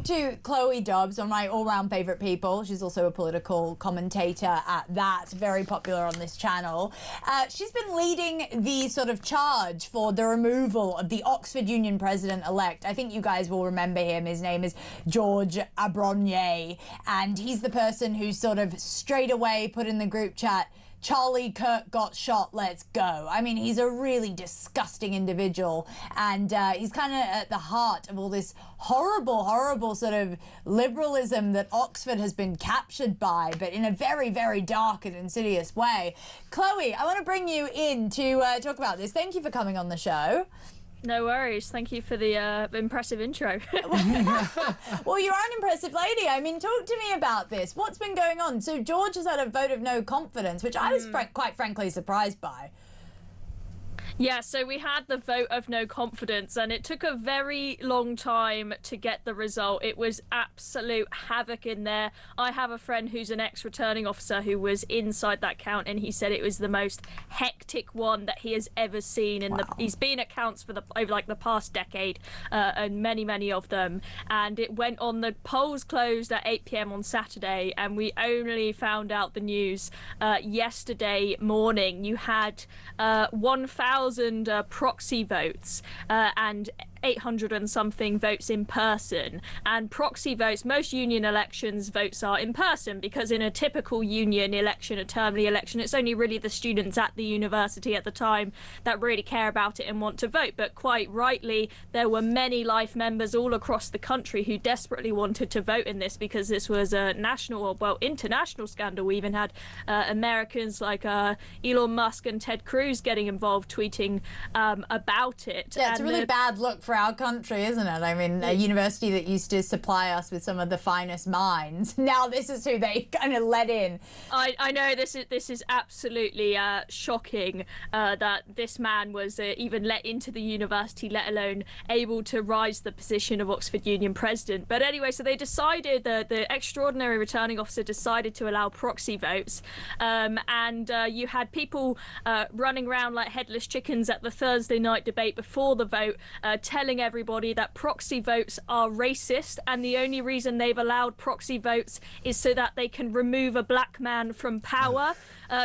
talk to Chloe Dobbs, one of my all-round favourite people. She's also a political commentator at that, very popular on this channel. She's been leading the sort of charge for the removal of the Oxford Union president-elect. I think you guys will remember him. His name is George Abaraonye, and he's the person who sort of straight away put in the group chat, Charlie Kirk got shot, let's go. I mean, he's a really disgusting individual, and he's kind of at the heart of all this horrible, horrible sort of liberalism that Oxford has been captured by, but in a very, very dark and insidious way. Chloe, I want to bring you in to talk about this. Thank you for coming on the show. No worries. Thank you for the impressive intro. Well, you're an impressive lady. I mean, talk to me about this. What's been going on? So George has had a vote of no confidence, which I was quite frankly surprised by. Yeah, so we had the vote of no confidence, and it took a very long time to get the result. It was absolute havoc in there. I have a friend who's an ex-returning officer who was inside that count, and he said it was the most hectic one that he has ever seen. He's been at counts for over like the past decade, and many of them. And it went on. The polls closed at 8 p.m. on Saturday, and we only found out the news yesterday morning. You had 1,000 proxy votes and 800 and something votes in person. And proxy votes, most union elections votes are in person, because in a typical union election, a termly election, it's only really the students at the university at the time that really care about it and want to vote. But quite rightly, there were many Life members all across the country who desperately wanted to vote in this, because this was a national, or well, international scandal. We even had Americans like Elon Musk and Ted Cruz getting involved, tweeting about it. Yeah, it's a really bad look for our country, isn't it? I mean, a university that used to supply us with some of the finest minds, now this is who they kind of let in. I know this is absolutely shocking that this man was even let into the university, let alone able to rise to the position of Oxford Union president. But anyway, so they decided, the extraordinary returning officer decided to allow proxy votes, and you had people running around like headless chickens at the Thursday night debate before the vote, telling everybody that proxy votes are racist, and the only reason they've allowed proxy votes is so that they can remove a black man from power,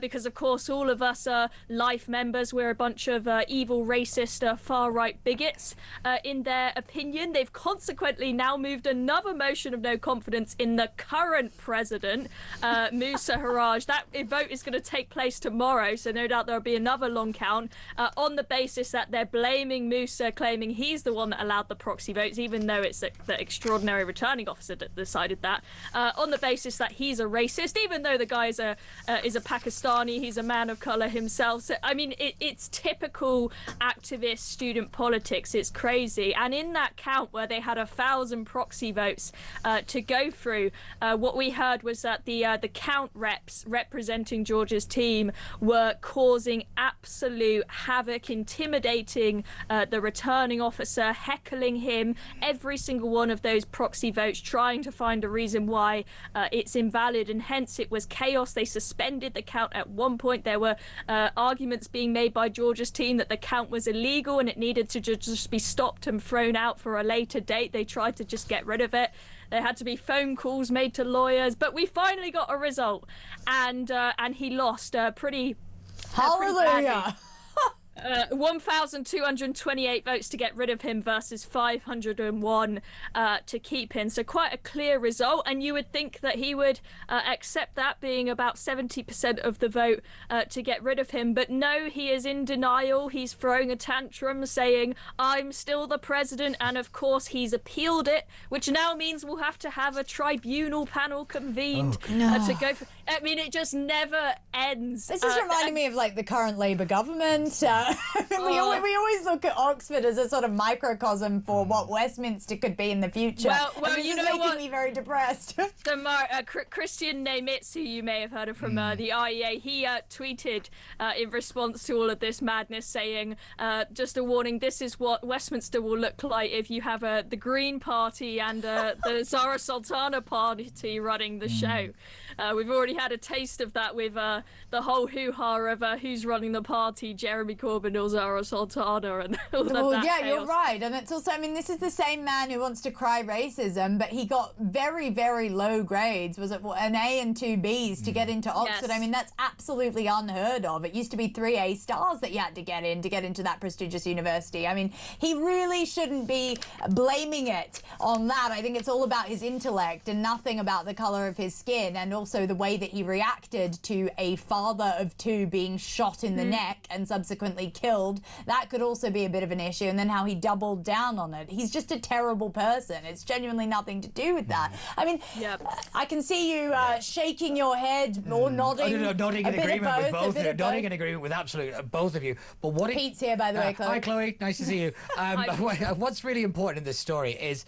because of course all of us are Life members. We're a bunch of evil, racist, far-right bigots in their opinion. They've consequently now moved another motion of no confidence in the current president, Moosa Harraj. That vote is going to take place tomorrow, so no doubt there'll be another long count, on the basis that they're blaming Moosa, claiming he's the one that allowed the proxy votes, even though it's the extraordinary returning officer that decided that, on the basis that he's a racist, even though the guy is a Pakistani, he's a man of colour himself. So, I mean, it's typical activist student politics. It's crazy. And in that count where they had 1,000 proxy votes to go through, what we heard was that the count reps representing George's team were causing absolute havoc, intimidating the returning officer, heckling him, every single one of those proxy votes, trying to find a reason why it's invalid, and hence it was chaos. They suspended the count at one point. There were arguments being made by George's team that the count was illegal and it needed to just be stopped and thrown out for a later date. They tried to just get rid of it. There had to be phone calls made to lawyers, but we finally got a result, and he lost pretty Hallelujah. 1,228 votes to get rid of him versus 501 to keep him. So quite a clear result, and you would think that he would accept that, being about 70% of the vote to get rid of him. But no, he is in denial. He's throwing a tantrum, saying, I'm still the president, and of course he's appealed it, which now means we'll have to have a tribunal panel convened to go for... I mean, it just never ends. This is reminding me of like the current Labour government. We always look at Oxford as a sort of microcosm for what Westminster could be in the future. Well, you know, making me very depressed. Christian Nemitz, who you may have heard of from the IEA, he tweeted in response to all of this madness, saying, just a warning, this is what Westminster will look like if you have the Green Party and the Zara Sultana Party running the show. We've already had a taste of that with the whole hoo-ha of who's running the party, Jeremy Corbyn Corbyn or Zara Sultana and all Well, that yeah, chaos. you're right. And it's also, I mean, this is the same man who wants to cry racism, but he got very, very low grades. Was it an A and 2 Bs to get into Oxford? Yes. I mean, that's absolutely unheard of. It used to be 3 A stars that you had to get into that prestigious university. I mean, he really shouldn't be blaming it on that. I think it's all about his intellect and nothing about the colour of his skin, and also the way that he reacted to a father of 2 being shot in the neck and subsequently killed. That could also be a bit of an issue, and then how he doubled down on it. He's just a terrible person. It's genuinely nothing to do with that. I mean, I can see you shaking your head or nodding. Nodding in agreement with both of you. Nodding in agreement with absolutely both of you. But what Pete's here, by the way, Chloe. Hi, Chloe. Nice to see you. What's really important in this story is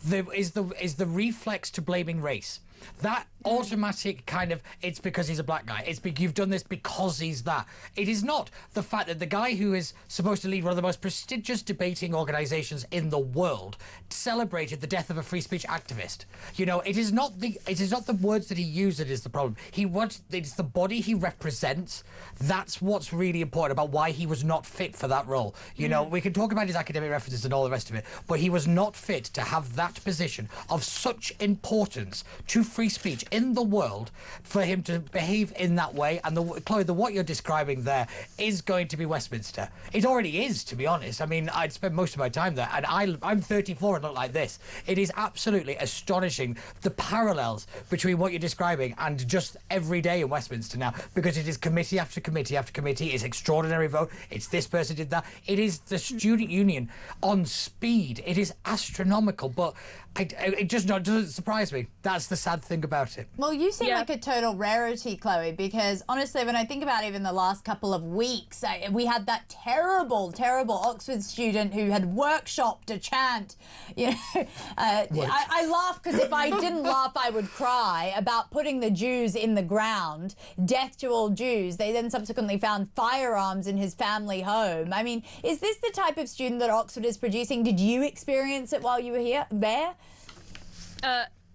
the reflex to blaming race. That automatic kind of, it's because he's a black guy. You've done this because he's that. It is not the fact that the guy who is supposed to lead one of the most prestigious debating organisations in the world celebrated the death of a free speech activist. You know, it is not the words that he used that is the problem. It's the body he represents. That's what's really important about why he was not fit for that role. You know, we can talk about his academic references and all the rest of it, but he was not fit to have that position of such importance to free speech in the world for him to behave in that way. And Chloe, what you're describing there is going to be Westminster. It already is, to be honest. I mean, I'd spent most of my time there, and I'm 34 and look like this. It is absolutely astonishing, the parallels between what you're describing and just every day in Westminster now, because it is committee after committee after committee. It's extraordinary vote. It's this person did that. It is the student union on speed. It is astronomical, but it just doesn't surprise me. That's the sad thing about it. Well, you seem like a total rarity, Chloe, because honestly, when I think about even the last couple of weeks, we had that terrible, terrible Oxford student who had workshopped a chant. You know, I laugh because if I didn't laugh, I would cry, about putting the Jews in the ground, death to all Jews. They then subsequently found firearms in his family home. I mean, is this the type of student that Oxford is producing? Did you experience it while you were there?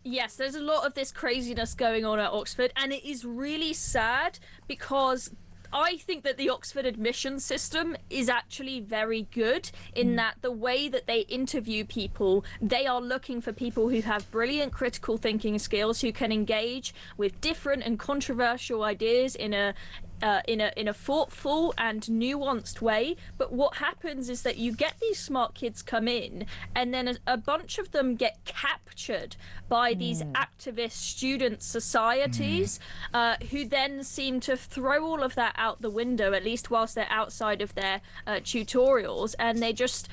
Yes, there's a lot of this craziness going on at Oxford, and it is really sad because I think that the Oxford admission system is actually very good in that the way that they interview people, they are looking for people who have brilliant critical thinking skills, who can engage with different and controversial ideas in a thoughtful and nuanced way. But what happens is that you get these smart kids come in, and then a bunch of them get captured by these activist student societies, who then seem to throw all of that out the window, at least whilst they're outside of their tutorials, and they just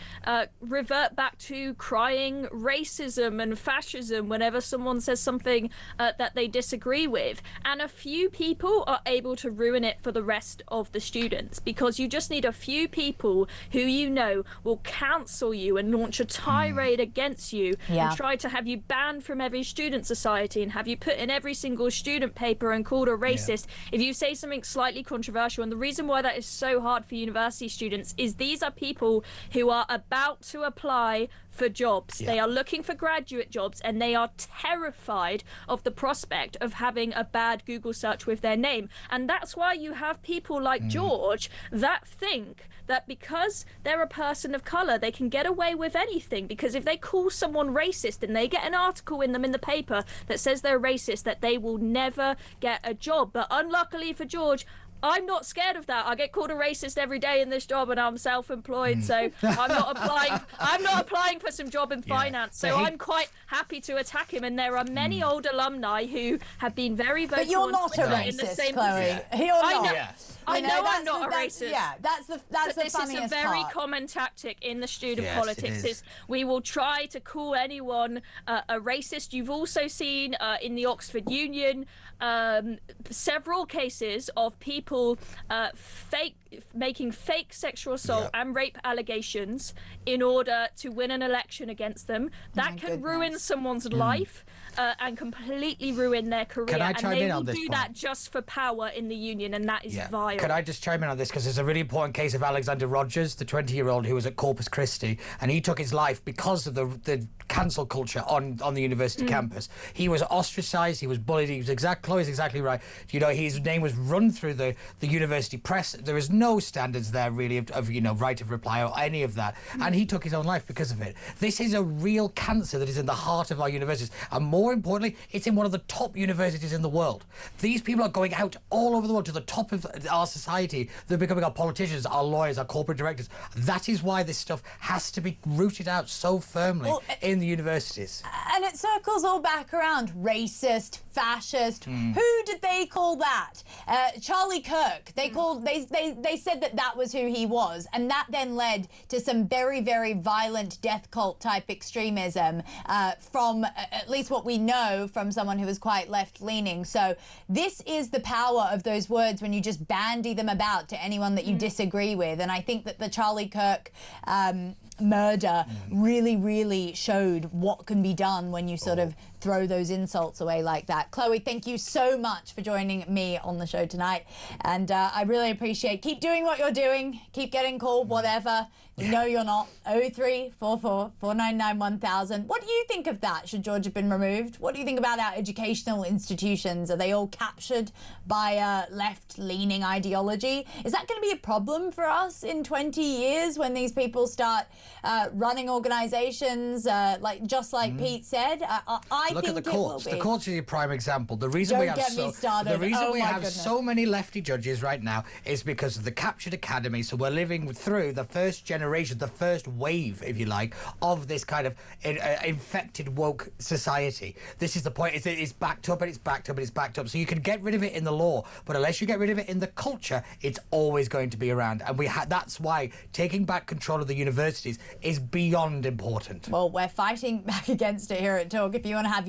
revert back to crying racism and fascism whenever someone says something that they disagree with. And a few people are able to ruin it for the rest of the students, because you just need a few people who you know will cancel you and launch a tirade against you and try to have you banned from every student society and have you put in every single student paper and called a racist if you say something slightly controversial. And the reason why that is so hard for university students is these are people who are about to apply for jobs. They are looking for graduate jobs, and they are terrified of the prospect of having a bad Google search with their name. And that's why you have people like George that think that because they're a person of colour, they can get away with anything, because if they call someone racist and they get an article in them in the paper that says they're racist, that they will never get a job. But unluckily for George, I'm not scared of that. I get called a racist every day in this job, and I'm self-employed, so I'm not applying for some job in finance. So I'm quite happy to attack him. And there are many old alumni who have been very vocal. But you're not a racist, Chloe. You're not. I know I'm not a racist. Yeah, that's the funniest part. This is a very common tactic in the student politics. Is we will try to call anyone a racist. You've also seen in the Oxford Union several cases of people making fake sexual assault and rape allegations in order to win an election against them. That can ruin someone's life and completely ruin their career. Can I chime in on and they this will do point? that just for power in the union, and that is vile. Can I just chime in on this, because there's a really important case of Alexander Rogers, the 20-year-old who was at Corpus Christi, and he took his life because of the cancel culture on the university campus. He was ostracised, he was bullied, Chloe's exactly right. You know, his name was run through the the university press. There is no standards there really of right of reply or any of that. And he took his own life because of it. This is a real cancer that is in the heart of our universities. And more importantly, it's in one of the top universities in the world. These people are going out all over the world to the top of our society. They're becoming our politicians, our lawyers, our corporate directors. That is why this stuff has to be rooted out so firmly in the universities. And it circles all back around. Racist, fascist. Who did they call that? Charlie Kirk. They said that was who he was, and that then led to some very, very violent death cult type extremism from at least what we know from someone who was quite left-leaning. So this is the power of those words when you just bandy them about to anyone that you disagree with. And I think that the Charlie Kirk murder really, really showed what can be done when you sort of throw those insults away like that. Chloe, thank you so much for joining me on the show tonight. And I really appreciate. Keep doing what you're doing. Keep getting called, whatever. You know you're not. 0344 499 1000. What do you think of that? Should George have been removed? What do you think about our educational institutions? Are they all captured by left-leaning ideology? Is that going to be a problem for us in 20 years when these people start running organisations, like Pete said? I Look think at the courts. The courts are a prime example. The reason we have so many lefty judges right now is because of the captured academy. So we're living through the first generation, the first wave, if you like, of this kind of infected woke society. This is the point. It's backed up and it's backed up and it's backed up. So you can get rid of it in the law, but unless you get rid of it in the culture, it's always going to be around. And that's why taking back control of the universities is beyond important. Well, we're fighting back against it here at Talk. If you want to have